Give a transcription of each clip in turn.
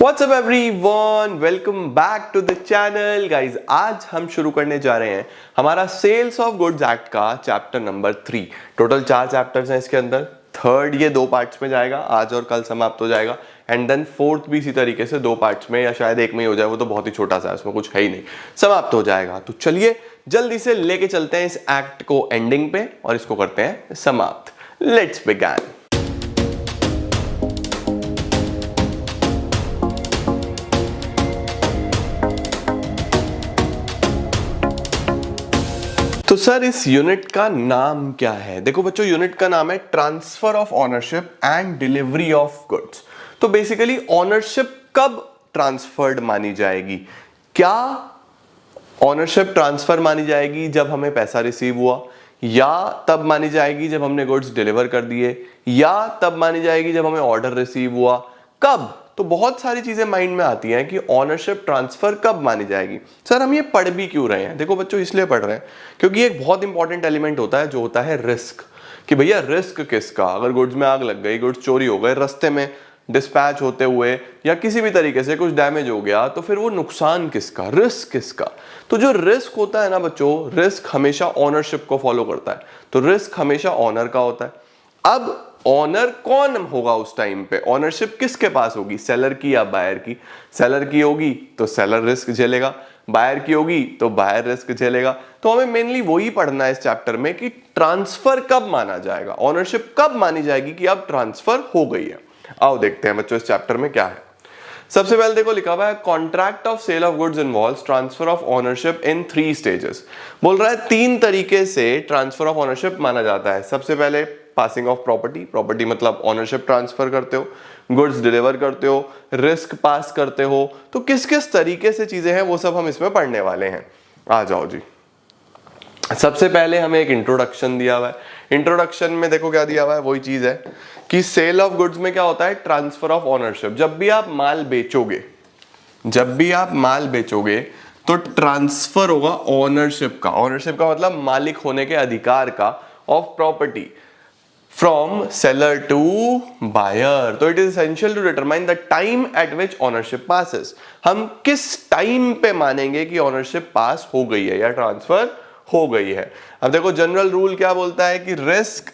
WhatsApp everyone, welcome back to the channel guys. आज हम शुरू करने जा रहे हैं हमारा सेल्स ऑफ गुड्स एक्ट का चैप्टर नंबर 3। टोटल 4 चैप्टर्स हैं इसके अंदर। थर्ड ये 2 पार्ट्स में जाएगा, आज और कल समाप्त हो जाएगा। एंड देन फोर्थ भी इसी तरीके से 2 पार्ट्स में या शायद एक में ही हो जाए, वो तो बहुत ही छोटा सा है, उसमें कुछ है ही नहीं, समाप्त हो जाएगा। तो चलिए जल्दी से लेके चलते हैं इस एक्ट को एंडिंग पे और इसको करते हैं समाप्त। Let's begin. तो सर इस यूनिट का नाम क्या है? देखो बच्चों, यूनिट का नाम है transfer of ownership and delivery of goods. तो बेसिकली ऑनरशिप कब ट्रांसफर्ड मानी जाएगी? क्या ऑनरशिप ट्रांसफर मानी जाएगी जब हमें पैसा रिसीव हुआ, या तब मानी जाएगी जब हमने गुड्स डिलीवर कर दिए, या तब मानी जाएगी जब हमें ऑर्डर रिसीव हुआ? कब? तो बहुत सारी चीजें माइंड में आती हैं कि ऑनरशिप ट्रांसफर कब मानी जाएगी। सर हम ये पढ़ भी क्यों रहे हैं? देखो बच्चों, इसलिए पढ़ रहे हैं क्योंकि एक बहुत इंपॉर्टेंट एलिमेंट होता है जो होता है रिस्क। कि भैया रिस्क किसका? अगर गुड्स में आग लग गई, गुड्स चोरी हो गए, रास्ते में डिस्पैच होते हुए या किसी भी तरीके से कुछ डैमेज हो गया, तो फिर वो नुकसान किसका, रिस्क किसका? तो जो रिस्क होता है ना बच्चों, रिस्क हमेशा ऑनरशिप को फॉलो करता है। तो रिस्क हमेशा ऑनर का होता है। अब ऑनर कौन होगा उस टाइम पे? ऑनरशिप किसके पास होगी, सेलर की या बायर की? सेलर की होगी तो सेलर रिस्क झेलेगा, बायर की होगी तो बायर रिस्क झेलेगा। तो हमें मेनली वही पढ़ना है इस चैप्टर में कि ट्रांसफर कब माना जाएगा, ऑनरशिप कब मानी जाएगी कि अब ट्रांसफर हो गई है। आओ देखते हैं बच्चों इस चैप्टर में क्या है। सबसे पहले देखो लिखा हुआ है contract of sale of goods involves transfer of ownership in 3 stages. बोल रहा है 3 तरीके से ट्रांसफर ऑफ ओनरशिप माना जाता है। सबसे पहले पासिंग ऑफ प्रॉपर्टी, प्रॉपर्टी मतलब ओनरशिप ट्रांसफर करते हो, गुड्स डिलीवर करते हो, रिस्क पास करते हो। तो किस किस तरीके से चीजें हैं वो सब हम इसमें पढ़ने वाले हैं। आ जाओ जी। सबसे पहले हमें एक इंट्रोडक्शन दिया हुआ है। इंट्रोडक्शन में देखो क्या दिया हुआ है, वही चीज है कि सेल ऑफ गुड्स में क्या होता है, ट्रांसफर ऑफ ओनरशिप। जब भी आप माल बेचोगे, जब भी आप माल बेचोगे तो ट्रांसफर होगा ओनरशिप का। ओनरशिप का मतलब मालिक होने के अधिकार का, of property from seller to buyer. तो it is essential to determine the time at which ownership passes. हम किस टाइम पे मानेंगे कि ओनरशिप पास हो गई है या ट्रांसफर हो गई है। अब देखो जनरल रूल क्या बोलता है कि risk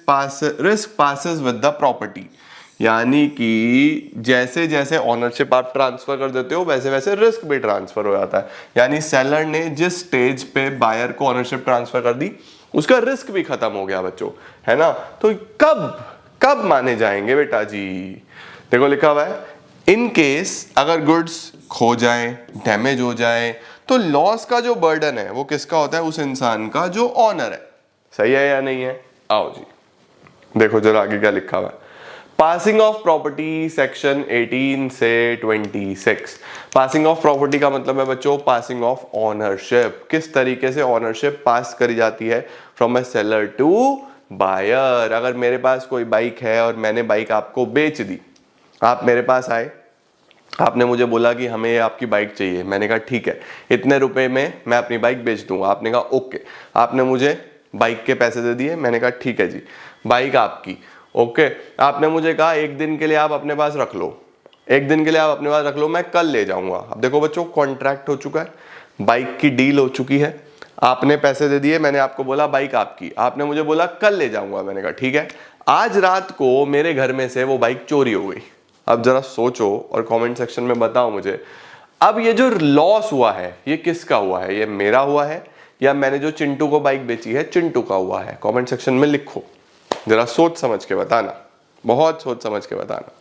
passes with the property, यानी कि जैसे जैसे ओनरशिप आप ट्रांसफर कर देते हो वैसे वैसे रिस्क भी ट्रांसफर हो जाता है। यानी सेलर ने जिस स्टेज पे बायर को ओनरशिप ट्रांसफर कर दी उसका रिस्क भी खत्म हो गया बच्चों, है ना। तो कब कब माने जाएंगे बेटा जी? देखो लिखा हुआ है इन केस अगर गुड्स खो जाए, डैमेज हो जाए, तो लॉस का जो बर्डन है वो किसका होता है? उस इंसान का जो ऑनर है। सही है या नहीं है? आओ जी देखो जरा आगे क्या लिखा हुआ है। पासिंग ऑफ प्रॉपर्टी सेक्शन 18 से 26। पासिंग ऑफ प्रॉपर्टी का मतलब है बच्चों पासिंग ऑफ ऑनरशिप। किस तरीके से ऑनरशिप पास करी जाती है from a seller to buyer. अगर मेरे पास कोई बाइक है और मैंने बाइक आपको बेच दी, आप मेरे पास आए, आपने मुझे बोला कि हमें आपकी बाइक चाहिए, मैंने कहा ठीक है, इतने रुपए में मैं अपनी बाइक बेच दूंगा। आपने कहा ओके, आपने मुझे बाइक के पैसे दे दिए, मैंने कहा ठीक है जी, बाइक आपकी। ओके, आपने मुझे कहा एक दिन के लिए आप अपने पास रख लो, एक दिन के लिए आप अपने पास रख लो, मैं कल ले जाऊंगा। अब देखो बच्चों कॉन्ट्रैक्ट हो चुका है, बाइक की डील हो चुकी है, आपने पैसे दे दिए, मैंने आपको बोला बाइक आपकी, आपने मुझे बोला कल ले जाऊंगा, मैंने कहा ठीक है। आज रात को मेरे घर में से वो बाइक चोरी हो गई। अब जरा सोचो और कमेंट सेक्शन में बताओ मुझे, अब ये जो लॉस हुआ है ये किसका हुआ है? ये मेरा हुआ है या मैंने जो चिंटू को बाइक बेची है चिंटू का हुआ है? कमेंट सेक्शन में लिखो, जरा सोच समझ के बताना, बहुत सोच समझ के बताना।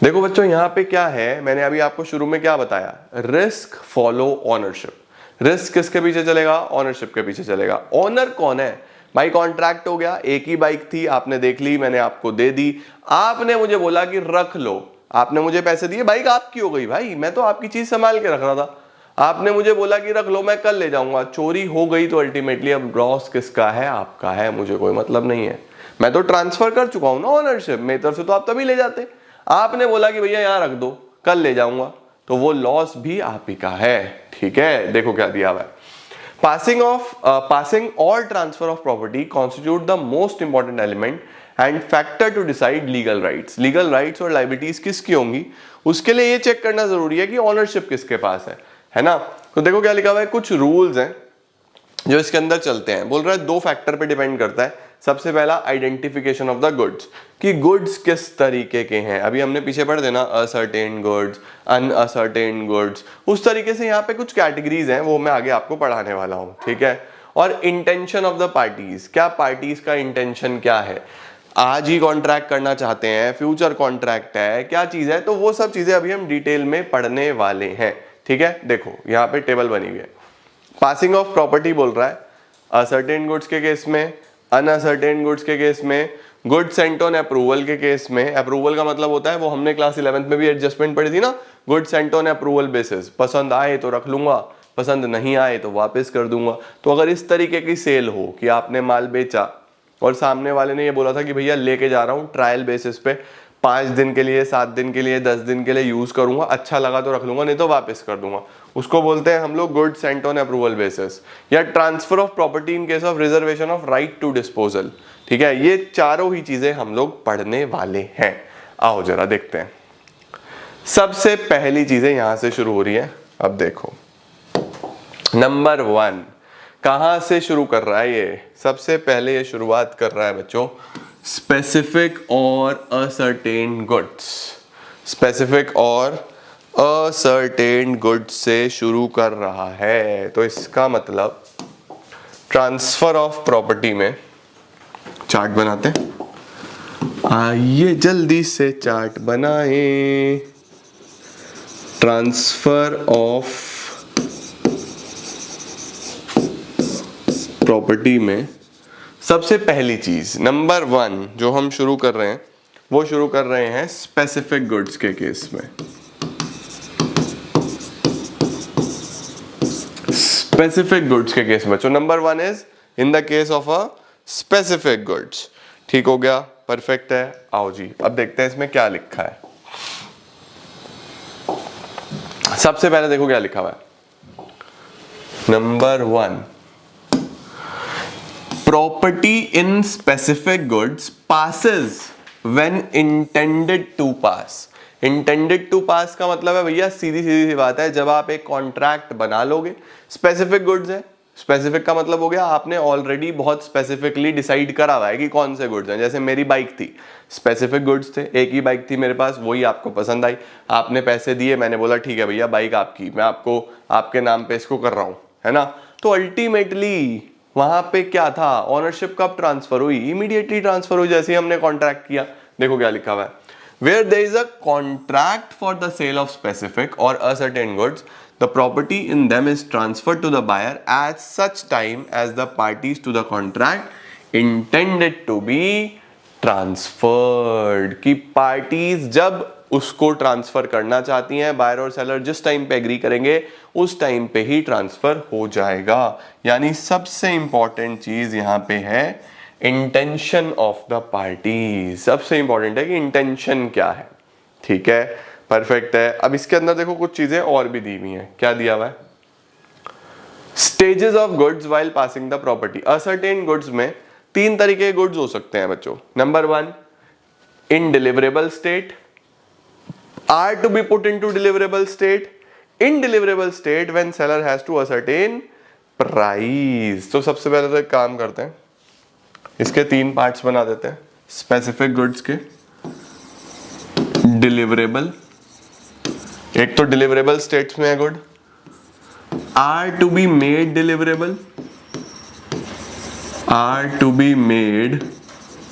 देखो बच्चों यहाँ पे क्या है, मैंने अभी आपको शुरू में क्या बताया, रिस्क फॉलो ऑनरशिप। रिस्क किसके पीछे चलेगा? ऑनरशिप के पीछे चलेगा। ऑनर कौन है भाई? कॉन्ट्रैक्ट हो गया, एक ही बाइक थी, आपने देख ली, मैंने आपको दे दी, आपने मुझे बोला कि रख लो, आपने मुझे पैसे दिए, बाइक आपकी हो गई भाई, मैं तो आपकी चीज संभाल के रख रहा था, आपने मुझे बोला कि रख लो, मैं कल ले जाऊंगा, चोरी हो गई, तो अल्टीमेटली अब लॉस किसका है? आपका है, मुझे कोई मतलब नहीं है, मैं तो ट्रांसफर कर चुका हूं ना ऑनरशिप, मेरी तरफ से तो आप तभी ले जाते, आपने बोला कि भैया यहां रख दो, कल ले जाऊंगा, तो वो लॉस भी आप ही का है। ठीक है, देखो क्या दिया हुआ है। Passing or transfer of property constitute the most important element and factor to decide legal rights. Legal rights और liabilities किसकी होंगी? उसके लिए ये चेक करना जरूरी है कि ओनरशिप किसके पास है ना। तो देखो क्या लिखा हुआ है, कुछ रूल्स हैं जो इसके अंदर चलते हैं। बोल रहा है 2 फैक्टर पे डिपेंड करता है। सबसे पहला आइडेंटिफिकेशन ऑफ द गुड्स, कि गुड्स किस तरीके के हैं। अभी हमने पीछे पढ़ देना असर्टेन गुड्स, अनअसर्टेन गुड्स, उस तरीके से यहाँ पे कुछ कैटेगरीज हैं, वो मैं आगे आपको पढ़ाने वाला हूँ, ठीक है। और इंटेंशन ऑफ द पार्टीज, क्या पार्टीज का इंटेंशन क्या है, आज ही कॉन्ट्रैक्ट करना चाहते हैं, फ्यूचर कॉन्ट्रैक्ट है, क्या चीज है, तो वो सब चीजें अभी हम डिटेल में पढ़ने वाले हैं, ठीक है। देखो यहाँ पे टेबल बनी हुई है। पासिंग ऑफ प्रॉपर्टी बोल रहा है असर्टेन गुड्स के केस में, अनअसर्टेन गुड्स के केस में, गुड्स सेंट ऑन अप्रूवल के केस में। अप्रूवल का मतलब होता है, वो हमने क्लास 11th में भी एडजस्टमेंट पढ़ी थी ना, goods Saint on approval basis, पसंद आए तो रख लूंगा, पसंद नहीं आए तो वापस कर दूंगा। तो अगर इस तरीके की सेल हो कि आपने माल बेचा और सामने वाले ने ये बोला था कि भैया लेके जा रहा हूँ ट्रायल बेसिस पे, 5 दिन के लिए, 7 दिन के लिए, 10 दिन के लिए यूज करूंगा, अच्छा लगा तो रख लूंगा, नहीं तो वापस कर दूंगा, उसको बोलते हैं हम लोग good sent on approval basis. या transfer of property in case of reservation of right to disposal, ठीक है। ये चारों ही चीजें हम लोग पढ़ने वाले हैं। आओ जरा देखते हैं। सबसे पहली चीजें यहां से शुरू हो रही है। अब देखो नंबर 1 कहां से शुरू कर रहा है ये, सबसे पहले ये शुरुआत कर रहा है बच्चों स्पेसिफिक और असर्टेन गुड्स, स्पेसिफिक और असर्टेन गुड्स से शुरू कर रहा है। तो इसका मतलब ट्रांसफर ऑफ प्रॉपर्टी में चार्ट बनाते हैं, आइए जल्दी से चार्ट बनाएं। ट्रांसफर ऑफ प्रॉपर्टी में सबसे पहली चीज नंबर 1 जो हम शुरू कर रहे हैं, वो शुरू कर रहे हैं स्पेसिफिक गुड्स के केस में। स्पेसिफिक गुड्स के केस में, तो number 1 is in the case of a specific goods. ठीक हो गया, परफेक्ट है। आओ जी अब देखते हैं इसमें क्या लिखा है। सबसे पहले देखो क्या लिखा हुआ है, number 1 property in specific goods passes when intended to pass। Intended to pass का मतलब है भैया सीधी सीधी सी बात है, जब आप एक कॉन्ट्रैक्ट बना लोगे, स्पेसिफिक गुड्स है, स्पेसिफिक का मतलब हो गया आपने ऑलरेडी बहुत स्पेसिफिकली डिसाइड करा हुआ है कि कौन से गुड्स हैं। जैसे मेरी बाइक थी, स्पेसिफिक गुड्स थे, एक ही बाइक थी मेरे पास, वही आपको पसंद आई, आपने पैसे दिए, मैंने बोला ठीक है भैया बाइक आपकी, मैं आपको आपके नाम पे इसको कर रहा हूं, है ना। तो अल्टीमेटली वहां पे क्या था, ओनरशिप कब ट्रांसफर हुई, इमीडिएटली ट्रांसफर हुई जैसे ही हमने कॉन्ट्रैक्ट किया। देखो क्या लिखा हुआ है, where there is a contract for the sale of specific or ascertain goods, the property in them is transferred to the buyer at such time as the parties to the contract intended to be transferred। कि parties जब उसको transfer करना चाहती हैं, buyer और seller जिस time पे agree करेंगे उस टाइम पे ही ट्रांसफर हो जाएगा। यानी सबसे इंपॉर्टेंट चीज यहां पे है इंटेंशन ऑफ द पार्टी। सबसे इंपॉर्टेंट है कि इंटेंशन क्या है, ठीक है, परफेक्ट है। अब इसके अंदर देखो कुछ चीजें और भी दी हुई हैं। क्या दिया हुआ है, stages of goods while passing the property. Ascertain goods में 3 तरीके के गुड्स हो सकते हैं बच्चों। Number 1 in deliverable state, are to be put into deliverable state, in deliverable state when seller has to ascertain price. तो सबसे पहले तो एक काम करते हैं, इसके 3 पार्ट्स बना देते हैं, स्पेसिफिक गुड्स के, डिलीवरेबल, एक तो डिलीवरेबल स्टेट्स में है good, are to be made deliverable, are to be made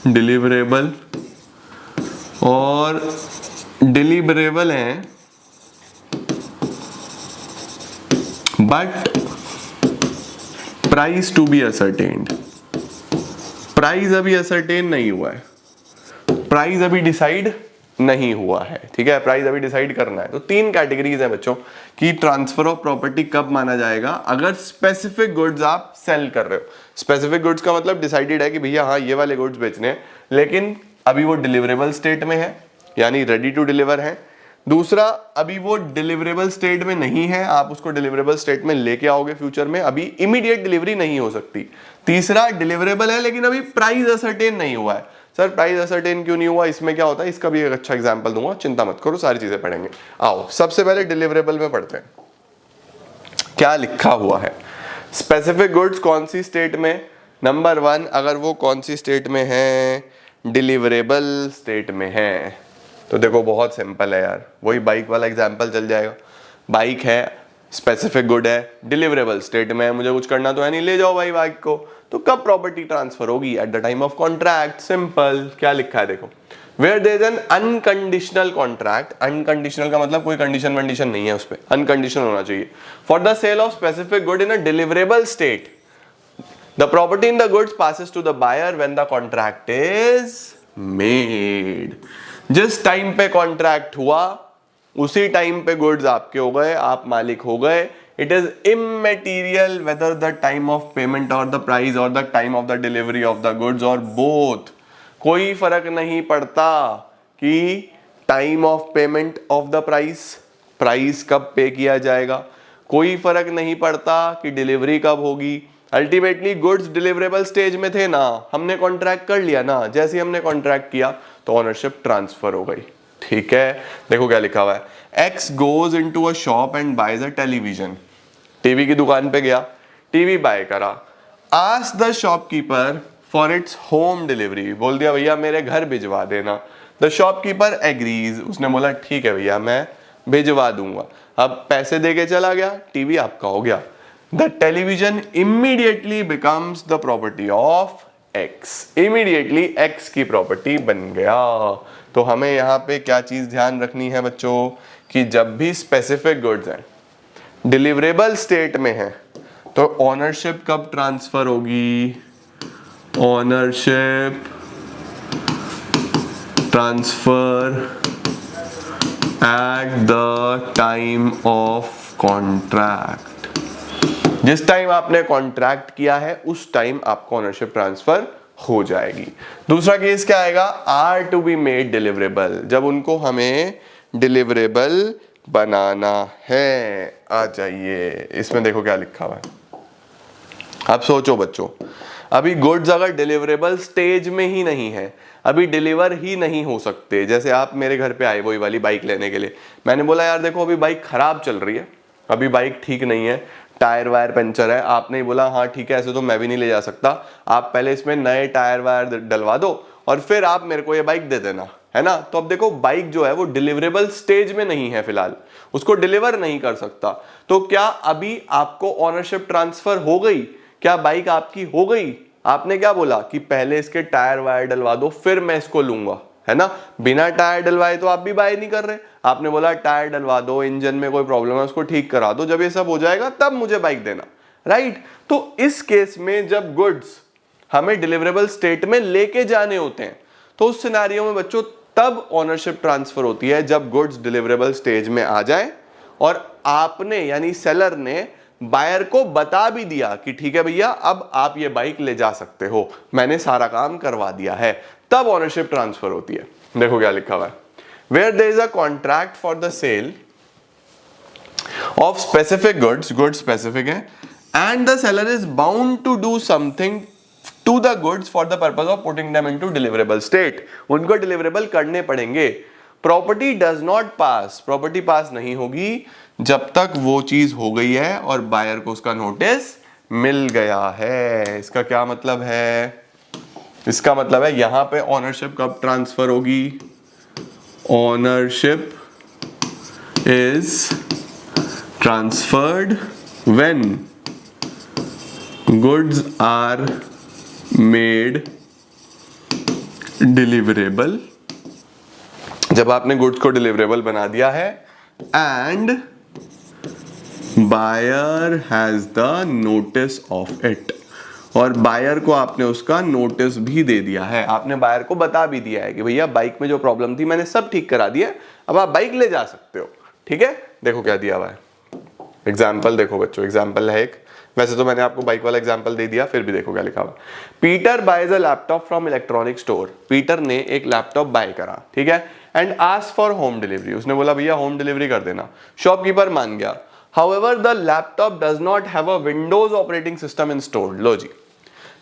deliverable, और डिलीवरेबल है but price to be ascertained. Price अभी असर्टेन नहीं हुआ है, प्राइस अभी डिसाइड नहीं हुआ है, ठीक है, प्राइस अभी डिसाइड करना है। तो 3 कैटेगरीज है बच्चों कि ट्रांसफर ऑफ प्रॉपर्टी कब माना जाएगा, अगर स्पेसिफिक गुड्स आप सेल कर रहे हो। स्पेसिफिक गुड्स का मतलब डिसाइडेड है कि भैया हाँ ये वाले गुड्स बेचने हैं, लेकिन अभी वो डिलीवरेबल स्टेट में है, यानी रेडी टू डिलीवर है। दूसरा, अभी वो डिलीवरेबल स्टेट में नहीं है, आप उसको डिलीवरेबल स्टेट में लेके आओगे फ्यूचर में, अभी इमीडिएट डिलीवरी नहीं हो सकती। तीसरा, डिलीवरेबल है लेकिन अभी प्राइस असर्टेन नहीं हुआ है, सर प्राइस असरटेन क्यों नहीं हुआ, इसमें क्या होता है, इसका भी एक अच्छा एग्जांपल दूंगा, चिंता मत करो, सारी चीजें पढ़ेंगे। आओ सबसे पहले डिलीवरेबल में पढ़ते हैं क्या लिखा हुआ है। स्पेसिफिक गुड्स कौन सी स्टेट में, नंबर 1 अगर वो कौन सी स्टेट में है, डिलीवरेबल स्टेट में है। तो देखो बहुत सिंपल है यार, वही बाइक वाला एग्जांपल चल जाएगा। बाइक है, स्पेसिफिक गुड है, डिलीवरेबल स्टेट में है, मुझे कुछ करना तो है नहीं, ले जाओ भाई बाइक को। तो कब प्रॉपर्टी ट्रांसफर होगी, at the time of contract. Simple, क्या लिखा है देखो, where there is an unconditional contract, unconditional का मतलब कोई कंडीशन वंडीशन नहीं है उस पर, अनकंडीशनल होना चाहिए, for the sale of specific good in a deliverable state, the property in the goods passes to the buyer when the contract is made. जिस टाइम पे कॉन्ट्रैक्ट हुआ उसी टाइम पे गुड्स आपके हो गए, आप मालिक हो गए। It is इमैटेरियल whether the time of payment और द प्राइस और the time of the delivery of the goods और बोथ। कोई फर्क नहीं पड़ता कि time of payment of the price, price कब पे किया जाएगा, कोई फर्क नहीं पड़ता कि डिलीवरी कब होगी। अल्टीमेटली गुड्स डिलीवरेबल स्टेज में थे ना, हमने कॉन्ट्रैक्ट कर लिया ना, जैसे हमने कॉन्ट्रैक्ट किया तो ओनरशिप ट्रांसफर हो गई। ठीक है, देखो क्या लिखा हुआ है, X goes into a shop and buys a television. TV की दुकान पे गया, टीवी बाय करा, ask the shopkeeper for its home delivery, बोल दिया भैया मेरे घर भिजवा देना। द शॉपकीपर एग्रीज, उसने बोला ठीक है भैया मैं भिजवा दूंगा। अब पैसे देके चला गया, टीवी आपका हो गया। The television immediately becomes the property of x, immediately x की प्रॉपर्टी बन गया। तो हमें यहाँ पे क्या चीज ध्यान रखनी है बच्चों, कि जब भी स्पेसिफिक गुड्स हैं डिलीवरेबल स्टेट में है तो ओनरशिप कब ट्रांसफर होगी, ownership transfer eight the time of contract. जिस टाइम आपने कॉन्ट्रैक्ट किया है उस टाइम आपको ओनरशिप ट्रांसफर हो जाएगी। दूसरा केस क्या आएगा, are to be made deliverable, जब उनको हमें डिलीवरेबल बनाना है। आ जाइए, इसमें देखो क्या लिखा हुआ है। अब सोचो बच्चों, अभी गुड्स अगर डिलीवरेबल स्टेज में ही नहीं है, अभी डिलीवर ही नहीं हो सकते, जैसे आप मेरे घर पे आए वही वाली बाइक लेने के लिए, मैंने बोला यार देखो अभी बाइक खराब चल रही है, अभी बाइक ठीक नहीं है, टायर वायर पंचर है। आपने ही बोला हाँ ठीक है, ऐसे तो मैं भी नहीं ले जा सकता, आप पहले इसमें नए टायर वायर डलवा दो और फिर आप मेरे को ये बाइक दे देना, है ना। तो अब देखो बाइक जो है वो डिलीवरेबल स्टेज में नहीं है, फिलहाल उसको डिलीवर नहीं कर सकता। तो क्या अभी आपको ओनरशिप ट्रांसफर हो गई, क्या बाइक आपकी हो गई? आपने क्या बोला कि पहले इसके टायर वायर डलवा दो फिर मैं इसको लूंगा, है ना। बिना टायर डलवाए तो आप भी बाय नहीं कर रहे, आपने बोला टायर डलवा दो, इंजन में कोई प्रॉब्लम है उसको ठीक करा दो, जब ये सब हो जाएगा तब मुझे बाइक देना, राइट। तो इस केस में जब गुड्स हमें डिलीवरेबल स्टेट में लेके जाने होते हैं तो उस सिनेरियो में बच्चों तब ओनरशिप ट्रांसफर होती है जब गुड्स डिलीवरेबल स्टेज में आ जाए और आपने यानी सेलर ने बायर को बता भी दिया कि ठीक है भैया अब आप ये बाइक ले जा सकते हो, मैंने सारा काम करवा दिया है, तब ओनरशिप ट्रांसफर होती है। देखो क्या लिखा हुआ है, where there is a contract for the sale of specific goods, goods specific है, and the seller is bound to do something to the goods for the purpose of putting them into deliverable state, उनको deliverable करने पड़ेंगे। Property does not pass, property pass नहीं होगी जब तक वो चीज हो गई है और बायर को उसका नोटिस मिल गया है। इसका क्या मतलब है, इसका मतलब है यहां पे ओनरशिप कब ट्रांसफर होगी, ownership is transferred when goods are made deliverable, जब आपने गुड्स को डिलीवरेबल बना दिया है, and buyer has the notice of it, और बायर को आपने उसका नोटिस भी दे दिया है, आपने बायर को बता भी दिया है कि भैया बाइक में जो प्रॉब्लम थी मैंने सब ठीक करा दिया, अब आप बाइक ले जा सकते हो। ठीक है, देखो क्या दिया हुआ है, एग्जाम्पल देखो बच्चों, एग्जाम्पल है एक, वैसे तो मैंने आपको बाइक वाला एग्जाम्पल दे दिया, फिर भी देखो क्या लिखा हुआ। Peter buys a laptop from electronic store, Peter ने एक लैपटॉप बाय करा, ठीक है, and ask for home delivery, उसने बोला भैया होम डिलीवरी कर देना, शॉपकीपर मान गया। However the laptop does not have a Windows operating system installed, लो जी,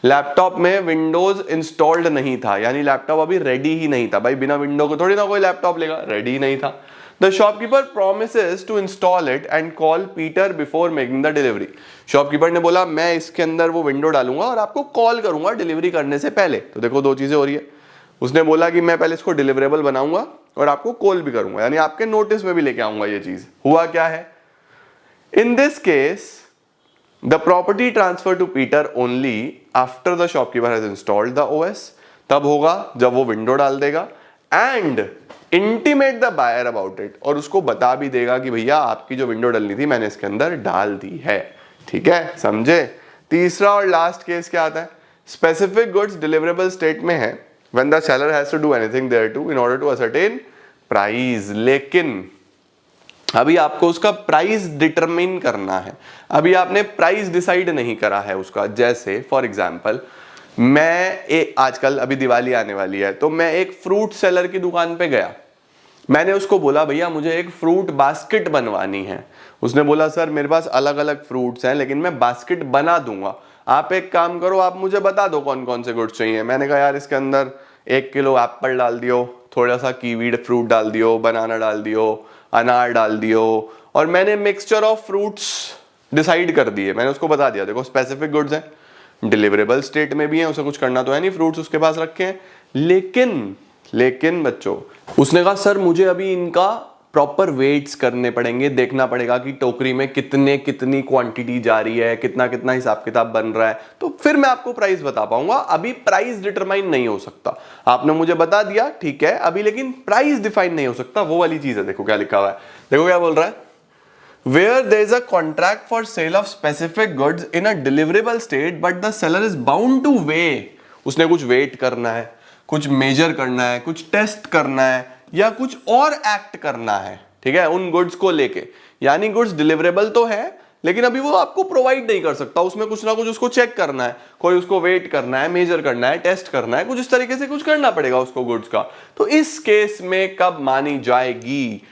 लैपटॉप में विंडोज इंस्टॉल्ड नहीं था, यानी लैपटॉप अभी रेडी ही नहीं था। भाई बिना विंडो को थोड़ी ना कोई लैपटॉप लेगा, रेडी ही नहीं था। The shopkeeper promises to install it and call Peter before making the delivery. Shopkeeper ने बोला मैं इसके अंदर वो विंडो डालूंगा और आपको कॉल करूंगा डिलीवरी करने से पहले। तो देखो दो चीजें हो रही है, उसने बोला कि मैं पहले इसको डिलीवरेबल बनाऊंगा और आपको कॉल भी करूंगा, यानी आपके नोटिस में भी लेके आऊंगा ये चीज। हुआ क्या है, in this case the property transfer to Peter only after the shopkeeper has installed the OS, तब होगा जब वो विंडो डाल देगा, and intimate the buyer about it, और उसको बता भी देगा कि भैया आपकी जो विंडो डलनी थी मैंने इसके अंदर डाल दी है। ठीक है, समझे। तीसरा और लास्ट केस क्या आता है, स्पेसिफिक गुड्स डिलीवरेबल स्टेट में है when the seller has to do anything thereto in order to ascertain price, लेकिन अभी आपको उसका प्राइस डिटरमिन करना है, अभी आपने प्राइस डिसाइड नहीं करा है उसका। जैसे फॉर एग्जांपल मैं आजकल अभी दिवाली आने वाली है, तो मैं एक फ्रूट सेलर की दुकान पे गया, मैंने उसको बोला भैया मुझे एक फ्रूट बास्केट बनवानी है। उसने बोला सर मेरे पास अलग अलग फ्रूट्स हैं लेकिन मैं बास्केट बना दूंगा, आप एक काम करो आप मुझे बता दो कौन कौन से गुड्स चाहिए। मैंने कहा यार इसके अंदर 1 किलो एप्पल डाल दियो, थोड़ा सा कीवी फ्रूट डाल दियो, बनाना डाल दियो, अनार डाल दियो, और मैंने मिक्सचर ऑफ फ्रूट्स डिसाइड कर दिए। मैंने उसको बता दिया देखो स्पेसिफिक गुड्स हैं, डिलीवरेबल स्टेट में भी है, उसे कुछ करना तो है नहीं, फ्रूट्स उसके पास रखे हैं। लेकिन बच्चों उसने कहा सर मुझे अभी इनका प्रॉपर वेट्स करने पड़ेंगे, देखना पड़ेगा कि टोकरी में कितनी क्वांटिटी जा रही है, कितना हिसाब किताब बन रहा है, तो फिर मैं आपको प्राइस बता पाऊंगा। अभी प्राइस डिटरमाइन नहीं हो सकता, आपने मुझे बता दिया ठीक है अभी, लेकिन प्राइस डिफाइन नहीं हो सकता, वो वाली चीज है। देखो क्या लिखा हुआ है, देखो क्या बोल रहा है, where there is a contract for sale of specific goods in a deliverable state but the seller is bound to weigh, उसने कुछ वेट करना है, कुछ मेजर करना है, कुछ टेस्ट करना है, या कुछ और एक्ट करना है, ठीक है, उन गुड्स को लेके। यानी गुड्स डिलीवरेबल तो है लेकिन अभी वो आपको प्रोवाइड नहीं कर सकता, उसमें कुछ ना कुछ उसको चेक करना है, कोई उसको वेट करना है, मेजर करना है, टेस्ट करना है, कुछ इस तरीके से कुछ करना पड़ेगा उसको गुड्स का। तो इस केस में कब मानी जाएगी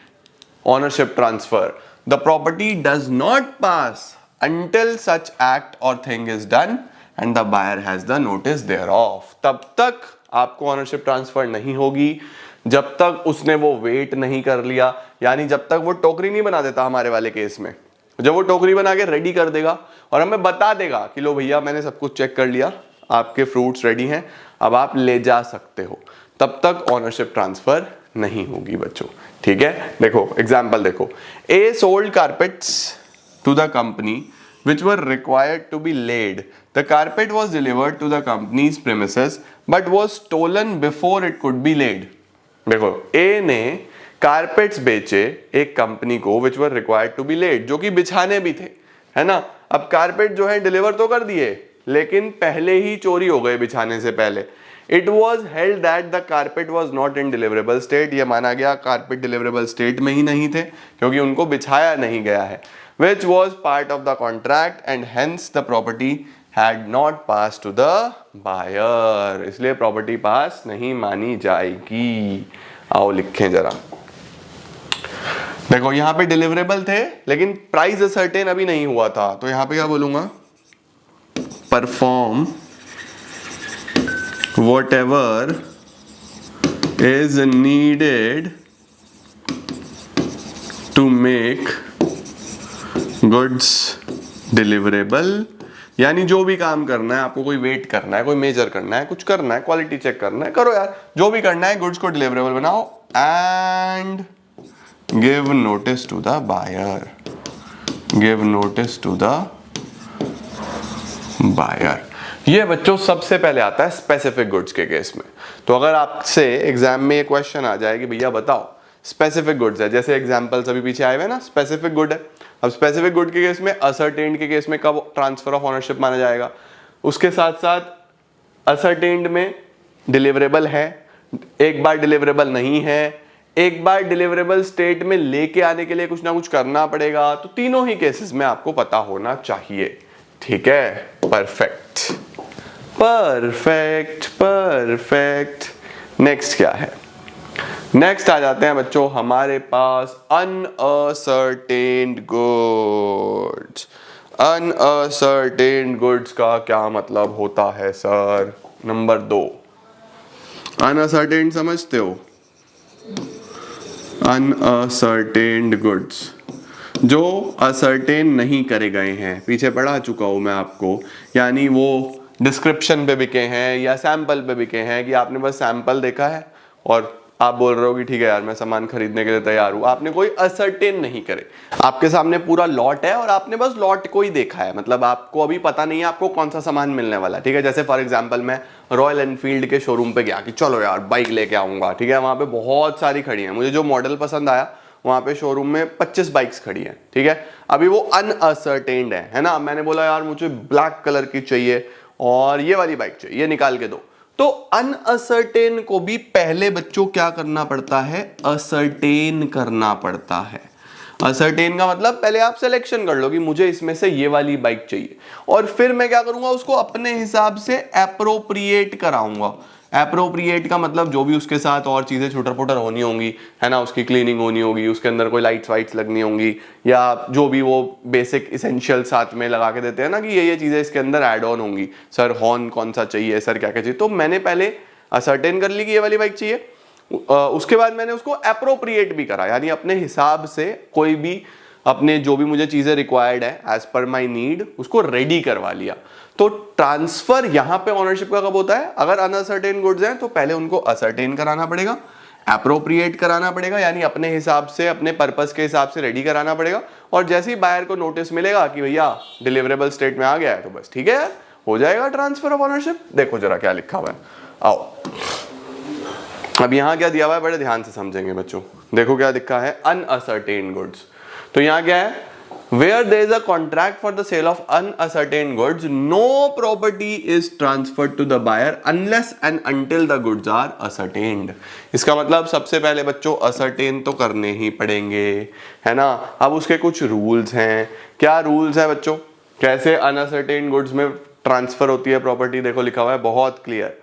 ownership transfer? The property does not pass until such act or thing is done and the buyer has the notice thereof. तब तक आपको ऑनरशिप ट्रांसफर नहीं होगी जब तक उसने वो वेट नहीं कर लिया, यानी जब तक वो टोकरी नहीं बना देता। हमारे वाले केस में जब वो टोकरी बना के रेडी कर देगा और हमें बता देगा कि लो भैया मैंने सब कुछ चेक कर लिया, आपके फ्रूट्स रेडी हैं, अब आप ले जा सकते हो, तब तक ऑनरशिप ट्रांसफर नहीं होगी बच्चों। ठीक है, देखो एग्जांपल देखो, A sold carpets to the company which were required to be laid. The carpet was delivered to the company's premises but was stolen before it could be laid. देखो ए ने carpets बेचे एक कंपनी को which were required to be laid, जो कि बिछाने भी थे, है ना। अब कारपेट जो है डिलीवर तो कर दिए लेकिन पहले ही चोरी हो गए बिछाने से पहले। It was held that the carpet was not in deliverable state. ये माना गया कारपेट डिलीवरेबल स्टेट में ही नहीं थे क्योंकि उनको बिछाया नहीं गया है, which was part of the contract and hence the property had not passed to the buyer. इसलिए प्रॉपर्टी पास नहीं मानी जाएगी। आओ लिखें जरा, देखो यहाँ पे डिलीवरेबल थे लेकिन प्राइस असर्टेन अभी नहीं हुआ था, तो यहाँ पे क्या बोलूंगा, perform whatever is needed to make goods deliverable, यानी जो भी काम करना है आपको, कोई वेट करना है, कोई मेजर करना है, कुछ करना है, क्वालिटी चेक करना है, करो यार, जो भी करना है गुड्स को डिलीवरेबल बनाओ and give notice to the buyer, give notice to the buyer. ये बच्चों सबसे पहले आता है स्पेसिफिक गुड्स के केस में। तो अगर आपसे एग्जाम में ये क्वेश्चन आ जाए कि भैया बताओ स्पेसिफिक गुड्स है, जैसे एग्जांपल्स अभी पीछे आए हुए ना, स्पेसिफिक गुड है। अब स्पेसिफिक गुड के केस में असर्टेन्ड के केस में कब ट्रांसफर ऑफ ओनरशिप माना जाएगा, उसके साथ साथ असर्टेन्ड में डिलीवरेबल है, एक बार डिलीवरेबल नहीं है, एक बार डिलीवरेबल स्टेट में लेके आने के लिए कुछ ना कुछ करना पड़ेगा। तो तीनों ही केसेस में आपको पता होना चाहिए। ठीक है, परफेक्ट परफेक्ट परफेक्ट। नेक्स्ट क्या है, नेक्स्ट आ जाते हैं बच्चों हमारे पास अनअसर्टेन्ड गुड्स। अनअसर्टेन गुड्स का क्या मतलब होता है सर? नंबर 2, अनअसर्टेन समझते हो? अनअसर्टेन्ड गुड्स जो असर्टेन नहीं करे गए हैं, पीछे पढ़ा चुका हूं मैं आपको, यानी वो डिस्क्रिप्शन पे बिके हैं या सैंपल पे बिके हैं कि आपने बस सैंपल देखा है और आप बोल रहे हो कि ठीक है यार मैं सामान खरीदने के लिए तैयार हूं, आपने कोई असर्टेन नहीं करे। आपके सामने पूरा लॉट है और आपने बस लॉट को ही देखा है, मतलब आपको अभी पता नहीं है आपको कौन सा सामान मिलने वाला है, ठीक है। जैसे फॉर एग्जांपल मैं रॉयल एनफील्ड के शोरूम पे गया कि चलो यार बाइक लेके आऊंगा, ठीक है। वहां पे बहुत सारी खड़ी है, मुझे जो मॉडल पसंद आया वहां पे शोरूम में 25 बाइक्स खड़ी हैं, ठीक है। अभी वो अनअसर्टेन्ड है ना। मैंने बोला यार मुझे ब्लैक कलर की चाहिए और ये वाली बाइक चाहिए, ये निकाल के दो। तो अनअसर्टेन को भी पहले बच्चों क्या करना पड़ता है? असर्टेन करना पड़ता है। असर्टेन का मतलब पहले आप सिलेक्शन कर लो कि मुझे इसमें से ये वाली बाइक चाहिए, और फिर मैं क्या करूंगा, उसको अपने हिसाब से एप्रोप्रिएट कराऊंगा। एप्रोप्रिएट का मतलब जो भी उसके साथ और चीजें छुटर पुटर होनी होंगी, है ना, उसकी क्लीनिंग होनी होगी, उसके अंदर कोई लाइट्स वाइट्स लगनी होंगी, या जो भी वो बेसिक इसेंशियल साथ में लगा के देते हैं ना कि ये चीजें इसके अंदर ऐड ऑन होंगी। सर हॉर्न कौन सा चाहिए, सर क्या क्या चाहिए, तो मैंने पहले असर्टेन कर ली कि ये वाली बाइक चाहिए। उसके बाद मैंने उसको एप्रोप्रिएट भी करा, यानी अपने हिसाब से कोई भी अपने जो भी मुझे चीजें रिक्वायर्ड है एज पर माय नीड उसको रेडी करवा लिया। तो ट्रांसफर यहां पे ओनरशिप का कब होता है? अगर अनअसर्टेन गुड्स हैं तो पहले उनको असर्टेन कराना पड़ेगा, एप्रोप्रिएट कराना पड़ेगा, यानी अपने हिसाब से अपने पर्पस के हिसाब से रेडी कराना पड़ेगा। और जैसे ही बायर को नोटिस मिलेगा कि भैया डिलीवरेबल स्टेट में आ गया है तो बस ठीक है यार, हो जाएगा ट्रांसफर ऑफ ओनरशिप। देखो जरा क्या लिखा हुआ है, आओ अब यहां क्या दिया हुआ है, बड़े ध्यान से समझेंगे बच्चों। देखो क्या लिखा है, अनअसर्टेन गुड्स। तो यहां क्या है, where there is a contract for the sale of unascertained goods, no property is transferred to the buyer unless and until the goods are ascertained। इसका मतलब सबसे पहले बच्चों ascertain तो करने ही पड़ेंगे, है ना। अब उसके कुछ रूल्स हैं। क्या रूल्स है बच्चों, कैसे unascertained goods में ट्रांसफर होती है प्रॉपर्टी? देखो लिखा हुआ है बहुत clear,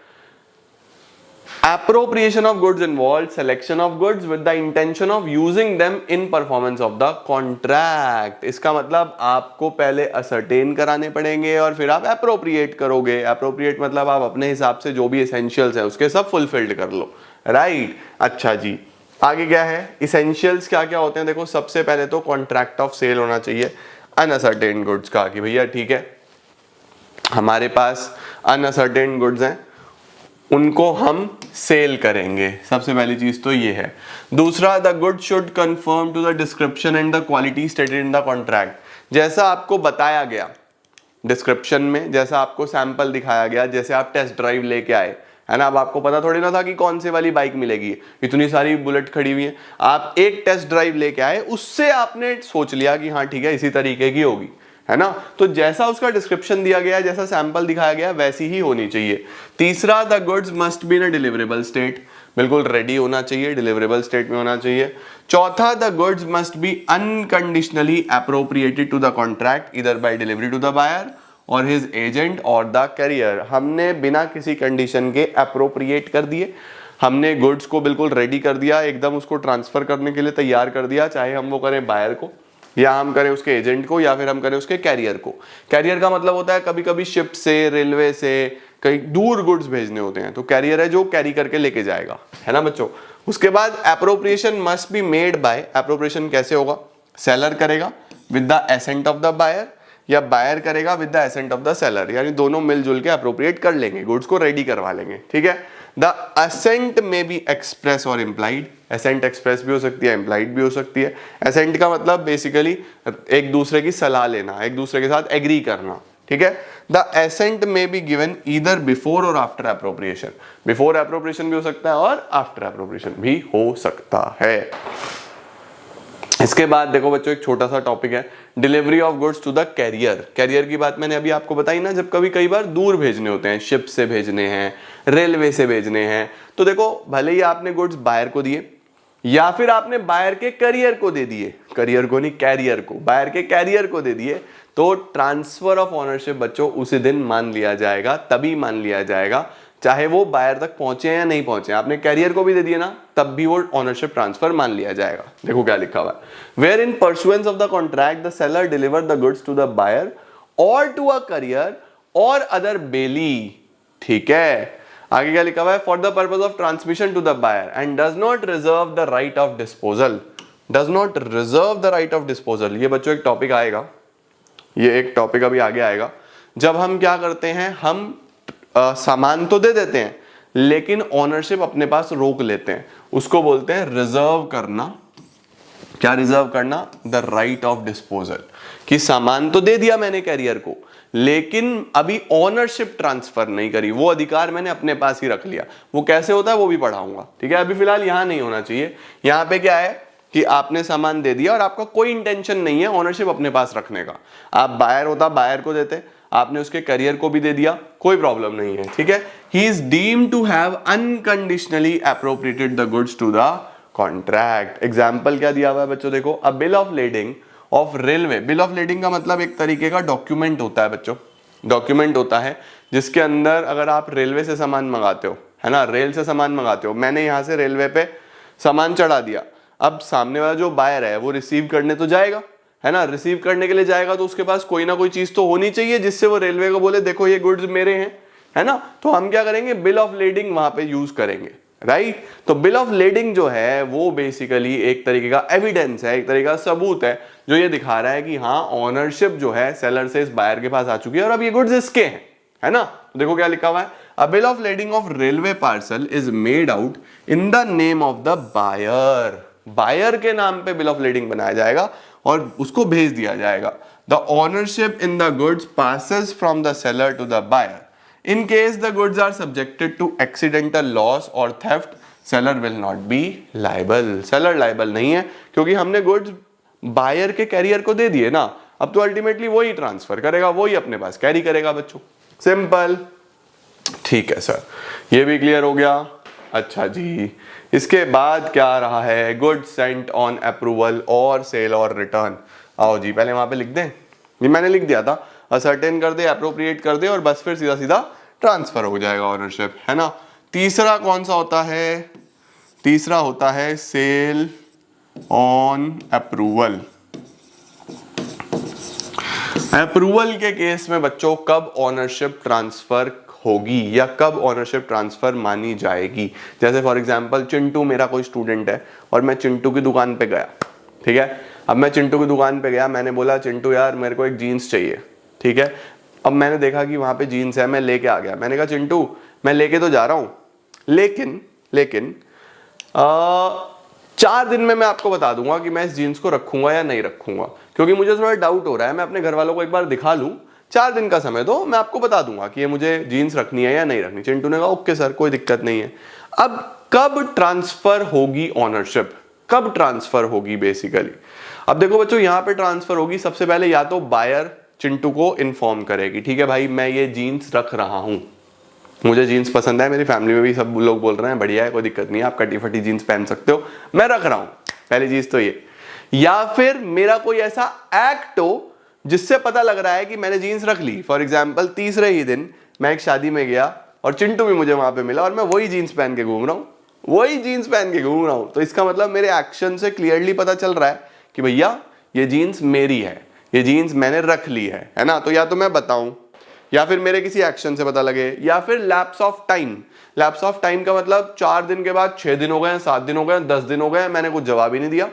appropriation of goods involved selection of goods with the intention of using them in performance of the contract। इसका मतलब आपको पहले ascertain कराने पड़ेंगे और फिर आप appropriate करोगे। appropriate मतलब आप अपने हिसाब से जो भी essentials है उसके सब fulfilled कर लो, राइट। अच्छा जी, आगे क्या है, essentials क्या क्या होते हैं? देखो सबसे पहले तो contract of sale होना चाहिए unascertained goods का, कि भैया ठीक है हमारे पास unascertained goods हैं, उनको हम सेल करेंगे। सबसे पहली चीज तो ये है। दूसरा, the good should confirm to the description and the quality stated in the contract. जैसा आपको बताया गया डिस्क्रिप्शन में, जैसा आपको सैंपल दिखाया गया, जैसे आप टेस्ट ड्राइव लेके आए, है ना। अब आपको पता थोड़ी ना था कि कौन से वाली बाइक मिलेगी, इतनी सारी बुलेट खड़ी हुई है। आप एक टेस्ट ड्राइव लेके आए, उससे आपने सोच लिया कि हाँ ठीक है इसी तरीके की होगी, है ना। तो जैसा उसका डिस्क्रिप्शन दिया गया, जैसा सैंपल दिखाया गया, वैसी ही होनी चाहिए। तीसरा, the goods must be in a deliverable state, बिल्कुल रेडी होना चाहिए, डिलीवरेबल स्टेट में होना चाहिए। चौथा, the goods must be unconditionally appropriated to the contract either by delivery to the buyer or his agent or the carrier. हमने बिना किसी कंडीशन के एप्रोप्रिएट कर दिए, हमने गुड्स को बिल्कुल रेडी कर दिया, एकदम उसको ट्रांसफर करने के लिए तैयार कर दिया, चाहे हम वो करें बायर को या हम करें उसके एजेंट को या फिर हम करें उसके कैरियर को। कैरियर का मतलब होता है कभी कभी शिप से, रेलवे से कहीं दूर गुड्स भेजने होते हैं, तो कैरियर है जो कैरी करके लेके जाएगा, है ना बच्चों। उसके बाद appropriation must be made by, appropriation कैसे होगा, सेलर करेगा with the assent of the buyer या बायर करेगा with the assent of the seller, यानी दोनों मिलजुल के एप्रोप्रिएट कर लेंगे, गुड्स को रेडी करवा लेंगे, ठीक है। द असेंट में बी एक्सप्रेस और इम्प्लाइड, एसेंट एक्सप्रेस भी हो सकती है, इम्प्लाइड भी हो सकती है। एसेंट का मतलब बेसिकली एक दूसरे की सलाह लेना, एक दूसरे के साथ एग्री करना, ठीक है। द एसेंट में बी गिवन ईदर बिफोर और आफ्टर एप्रोप्रिएशन, बिफोर एप्रोप्रिएशन भी हो सकता है और आफ्टर एप्रोप्रिएशन भी हो सकता है। इसके बाद देखो बच्चों एक छोटा सा टॉपिक है, delivery of goods to the carrier. Carrier की बात मैंने अभी आपको बताई ना, जब कभी कई बार दूर भेजने होते हैं, शिप से भेजने हैं, रेलवे से भेजने हैं, तो देखो भले ही आपने गुड्स बायर को दिए या फिर आपने बायर के कैरियर को दे दिए, कैरियर को नहीं कैरियर को, बायर के कैरियर को दे दिए, तो ट्रांसफर ऑफ ओनरशिप बच्चों उसी दिन मान लिया जाएगा, तभी मान लिया जाएगा चाहे वो बायर तक पहुंचे या नहीं पहुंचे। आपने कैरियर को भी दे दिया ना, तब भी वो ओनरशिप ट्रांसफर मान लिया जाएगा। देखो क्या लिखा हुआ है, where in pursuance of the contract the seller deliver the goods to the buyer or to a carrier or other bailee. ठीक है, आगे क्या लिखा हुआ है, for the purpose of transmission to the buyer and does not reserve the right of disposal. Does not reserve the right of disposal, ये बच्चों एक टॉपिक आएगा, ये एक टॉपिक अभी आगे आएगा। जब हम क्या करते हैं, हम सामान तो दे देते हैं लेकिन ओनरशिप अपने पास रोक लेते हैं, उसको बोलते हैं रिजर्व करना। क्या रिजर्व करना, द राइट ऑफ डिस्पोजल, कि सामान तो दे दिया मैंने कैरियर को लेकिन अभी ओनरशिप ट्रांसफर नहीं करी, वो अधिकार मैंने अपने पास ही रख लिया। वो कैसे होता है वो भी पढ़ाऊंगा, ठीक है। अभी फिलहाल यहां नहीं होना चाहिए। यहां पे क्या है कि आपने सामान दे दिया और आपका कोई इंटेंशन नहीं है ओनरशिप अपने पास रखने का। आप बायर होता बायर को देते, आपने उसके करियर को भी दे दिया, कोई प्रॉब्लम नहीं है, ठीक है। He is deemed to have unconditionally appropriated the goods to the contract. Example क्या दिया हुआ है बच्चों, देखो, a bill of lading of railway. Bill of lading का मतलब एक तरीके का डॉक्यूमेंट होता है बच्चों, डॉक्यूमेंट होता है जिसके अंदर अगर आप रेलवे से सामान मंगाते हो, है ना, रेल से सामान मंगाते हो, मैंने यहाँ से रेलवे पे सामान चढ़ा दिया, अब सामने वाला जो बायर है वो रिसीव करने तो जाएगा, है ना, रिसीव करने के लिए जाएगा तो उसके पास कोई ना कोई चीज तो होनी चाहिए जिससे वो रेलवे को बोले देखो ये गुड्स मेरे हैं, है ना। तो हम क्या करेंगे, बिल ऑफ लेडिंग वहां पे यूज करेंगे, राइट। तो बिल ऑफ लेडिंग जो है वो बेसिकली एक तरीके का एविडेंस है, एक तरीके का सबूत है जो ये दिखा रहा है कि हाँ ओनरशिप जो है सेलर से इस बायर के पास आ चुकी है और अब ये गुड्स इसके हैं, है ना। तो देखो क्या लिखा हुआ है, a bill of lading of railway parcel is made out in the name of the buyer. Buyer के नाम पे बिल ऑफ लेडिंग बनाया जाएगा और उसको भेज दिया जाएगा। The ownership in the goods passes from the seller to the buyer. In case the goods are subjected to accidental loss or theft, seller will not be liable. Seller liable नहीं है क्योंकि हमने goods buyer के career को दे दिए ना, अब तो अल्टीमेटली वही ट्रांसफर करेगा, वही अपने पास कैरी करेगा बच्चों, सिंपल। ठीक है सर, ये भी क्लियर हो गया। अच्छा जी, इसके बाद क्या आ रहा है, गुड्स सेंट ऑन अप्रूवल और सेल और रिटर्न। आओ जी, पहले वहां पे लिख दें, ये मैंने लिख दिया था, असर्टेन कर दे, अप्रोप्रिएट कर दे और बस फिर सीधा सीधा ट्रांसफर हो जाएगा ओनरशिप, है ना। तीसरा कौन सा होता है, तीसरा होता है सेल ऑन अप्रूवल। अप्रूवल के केस में बच्चों कब ओनरशिप ट्रांसफर होगी या कब ओनरशिप ट्रांसफर मानी जाएगी। जैसे फॉर एग्जांपल चिंटू मेरा कोई स्टूडेंट है और मैं चिंटू की दुकान पे गया, ठीक है। अब मैं चिंटू की दुकान पे गया, मैंने बोला चिंटू यार मेरे को एक जीन्स चाहिए, ठीक है। अब मैंने देखा कि वहां पे जीन्स है, मैं लेके आ गया, मैंने कहा चिंटू मैं लेके तो जा रहा हूं लेकिन 4 दिन में मैं आपको बता दूंगा कि मैं इस जीन्स को रखूंगा या नहीं रखूंगा, क्योंकि मुझे थोड़ा डाउट हो रहा है, मैं अपने घर वालों को एक बार दिखा लूं, 4 दिन का समय दो, मैं आपको बता दूंगा कि ये मुझे जीन्स रखनी है या नहीं रखनी। चिंटू ने कहा ओके सर कोई दिक्कत नहीं है। अब कब ट्रांसफर होगी ओनरशिप, कब ट्रांसफर होगी बेसिकली। अब देखो बच्चों यहाँ पे ट्रांसफर होगी सबसे पहले या तो बायर चिंटू को इन्फॉर्म करेगी, ठीक है भाई मैं ये जीन्स रख रहा हूं, मुझे जीन्स पसंद है, मेरी फैमिली में भी सब लोग बोल रहे हैं बढ़िया है कोई दिक्कत नहीं है, आप कटी फटी जीन्स पहन सकते हो, मैं रख रहा हूं, पहली चीज तो ये। या फिर मेरा कोई ऐसा एक्ट हो जिससे पता लग रहा है कि मैंने जीन्स रख ली, फॉर एग्जाम्पल तीसरे ही दिन मैं एक शादी में गया और चिंटू भी मुझे वहां पे मिला और मैं वही जीन्स पहन के घूम रहा हूं, वही जीन्स पहन के घूम रहा हूं, तो इसका मतलब मेरे एक्शन से क्लियरली पता चल रहा है कि भैया ये जीन्स मेरी है, ये जीन्स मैंने रख ली है ना। तो या तो मैं बताऊं या फिर मेरे किसी एक्शन से पता लगे या फिर lapse of time. Lapse of time का मतलब 4 दिन के बाद 6 दिन हो गए, 7 दिन हो गए, 10 दिन हो गए, मैंने कुछ जवाब ही नहीं दिया,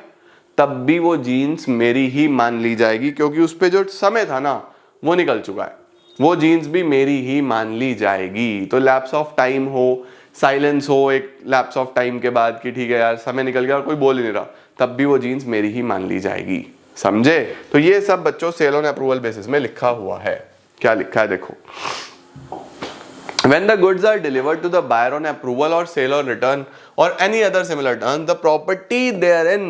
तब भी वो जीन्स मेरी ही मान ली जाएगी क्योंकि उस पे जो समय था ना वो निकल चुका है, वो जीन्स भी मेरी ही मान ली जाएगी। तो लैप्स ऑफ टाइम हो, साइलेंस हो एक लैप्स ऑफ टाइम के बाद कि ठीक है यार समय निकल गया और कोई बोल ही नहीं रहा, तब भी वो जीन्स मेरी ही मान ली जाएगी, समझे। तो ये सब बच्चों सेल ऑन अप्रूवल बेसिस में लिखा हुआ है। क्या लिखा है देखो, when the goods are delivered to the buyer on approval or sale or return or any other similar term, the property therein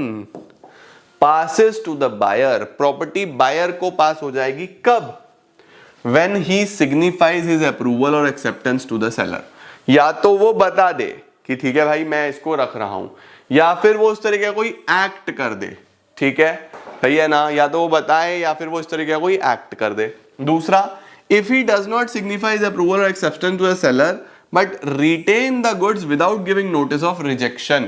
passes to the buyer. Property buyer को पास हो जाएगी कब, when he signifies his approval or acceptance to the seller. या तो वो बता दे कि ठीक है भाई मैं इसको रख रहा हूं, या फिर वो उस तरीके का कोई एक्ट कर दे, ठीक है सही है ना, या तो वो बताए या फिर वो इस तरीके का कोई एक्ट कर दे। दूसरा, if he does not signify his approval or acceptance to the seller but retain the goods without giving notice of rejection.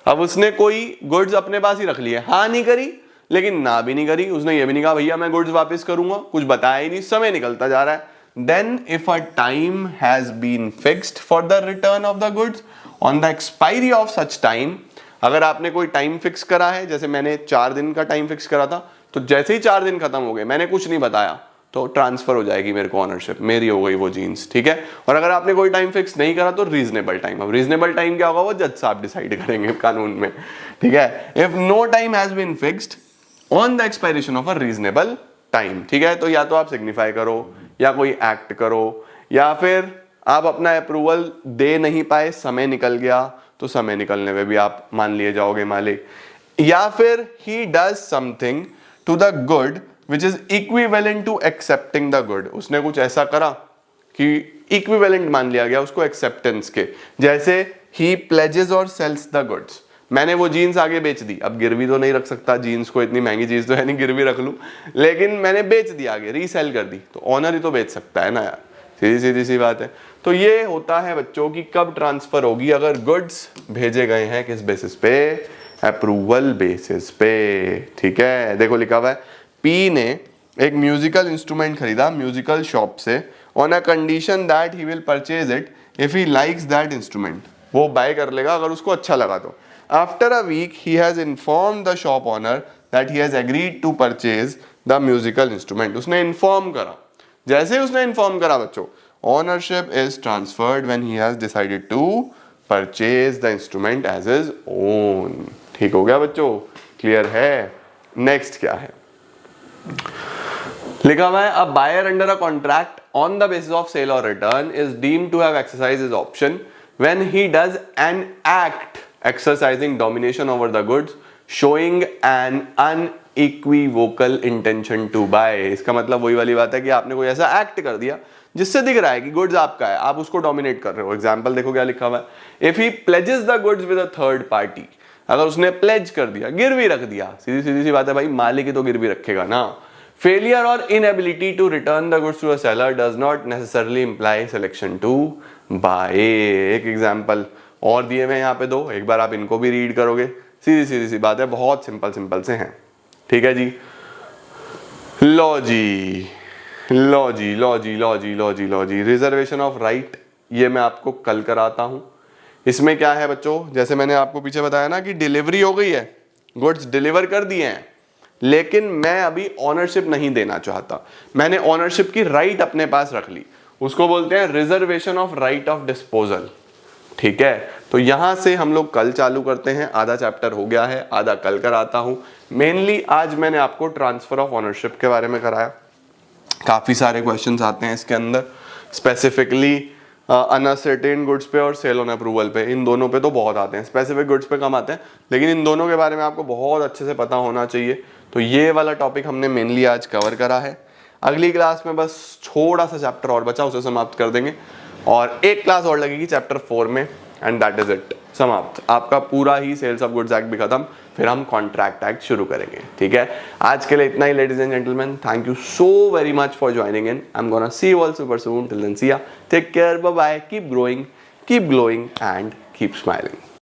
अब उसने कोई गुड्स अपने पास ही रख लिए, हाँ नहीं करी, लेकिन ना भी नहीं करी, उसने ये भी नहीं कहा भैया मैं गुड्स वापस करूंगा, कुछ बताया ही नहीं, समय निकलता जा रहा है. Then if a time has been fixed for the return of the goods on the expiry of such time, अगर आपने कोई टाइम फिक्स करा है, जैसे मैंने 4 दिन का टाइम फिक्स करा था, तो जैसे ही 4 दिन खत्म हो गए, मैंने कुछ नहीं बताया, तो ट्रांसफर हो जाएगी मेरे को ऑनरशिप, मेरी हो गई वो जीन्स. ठीक है. और अगर आपने कोई टाइम फिक्स नहीं करा तो रीजनेबल टाइम. अब रीजनेबल टाइम क्या होगा वो जज साहब डिसाइड करेंगे कानून में. ठीक है. If no time has been fixed on the expiration of a reasonable time. ठीक है. तो या तो आप सिग्निफाई करो या कोई एक्ट करो, या फिर आप अपना अप्रूवल दे नहीं पाए, समय निकल गया, तो समय निकलने में भी आप मान लिए जाओगे मालिक. या फिर he does something to the good which is equivalent to accepting the good. उसने कुछ ऐसा करा कि equivalent मान लिया गया उसको acceptance के, जैसे he pledges or sells the goods. मैंने वो जीन्स आगे बेच दी, अब गिरवी तो नहीं रख सकता जीन्स को, इतनी महंगी चीज तो है नहीं गिरवी रख लूं, लेकिन मैंने बेच दी आगे, रीसेल कर दी, तो ऑनर ही तो बेच सकता है ना यार, सीधी सीधी सी बात है. तो ये होता है बच्चों की कब ट्रांसफर होगी, अगर गुड्स भेजे गए हैं किस बेसिस पे, अप्रूवल बेसिस पे. ठीक है. देखो लिखा हुआ है पी ने एक म्यूजिकल इंस्ट्रूमेंट खरीदा म्यूजिकल शॉप से on a condition that he will purchase it if he likes that instrument. वो बाय कर लेगा अगर उसको अच्छा लगा तो. After a week he has inform the shop owner that he has agreed to purchase the musical instrument. उसने inform करा, जैसे उसने इन्फॉर्म करा बच्चों, ownership is transferred when he has decided to purchase the instrument as his own. ठीक हो गया बच्चों, क्लियर है. नेक्स्ट क्या है, लिखा हुआ है a buyer under a contract on the basis of sale or return is deemed to have exercised his option when he does an act exercising domination over the goods showing an unequivocal intention to buy. इसका मतलब वही वाली बात है कि आपने कोई ऐसा एक्ट कर दिया जिससे दिख रहा है कि गुड्स आपका है, आप उसको डोमिनेट कर रहे हो. एग्जांपल देखो क्या लिखा हुआ है, if he pledges the goods with a third party. अगर उसने प्लेज कर दिया, गिरवी रख दिया, सीधी सीधी सी बात है भाई, मालिक ही तो गिरवी रखेगा ना. Failure or inability to return the goods to a seller does not necessarily imply selection to buy. एक एग्जांपल और दिए मैं यहाँ पे दो, एक बार आप इनको भी रीड करोगे, सीधी सीधी सी बात है, बहुत सिंपल सिंपल से हैं. ठीक है जी. लो जी लो जी लो जी लो जी लो जी लो जी, रिजर्वेशन ऑफ राइट, ये मैं आपको कल कराता हूं. इसमें क्या है बच्चों, जैसे मैंने आपको पीछे बताया ना कि डिलीवरी हो गई है, गुड्स डिलीवर कर दिए हैं, लेकिन मैं अभी ऑनरशिप नहीं देना चाहता, मैंने ऑनरशिप की राइट अपने पास रख ली, उसको बोलते हैं reservation of right of disposal. ठीक है. तो यहां से हम लोग कल चालू करते हैं, आधा चैप्टर हो गया है, आधा कल कराता हूं. मेनली आज मैंने आपको ट्रांसफर ऑफ ऑनरशिप के बारे में कराया. काफी सारे क्वेश्चंस आते हैं इसके अंदर, स्पेसिफिकली अनसर्टेन गुड्स पे और सेल ऑन अप्रूवल पे, इन दोनों पे तो बहुत आते हैं, स्पेसिफिक गुड्स पे कम आते हैं, लेकिन इन दोनों के बारे में आपको बहुत अच्छे से पता होना चाहिए. तो ये वाला टॉपिक हमने मेनली आज कवर करा है. अगली क्लास में बस थोड़ा सा चैप्टर और बचा, उसे समाप्त कर देंगे, और एक क्लास और लगेगी चैप्टर 4 में, एंड दैट इज इट, समाप्त. आपका पूरा ही सेल्स ऑफ गुड्स एक्ट भी खत्म, फिर हम कॉन्ट्रैक्ट एक्ट शुरू करेंगे. ठीक है. आज के लिए इतना ही ladies and gentleman, thank you so very much for joining in. I am gonna see you all super soon. Till then see ya, take care, bye bye, keep growing, keep glowing and keep smiling.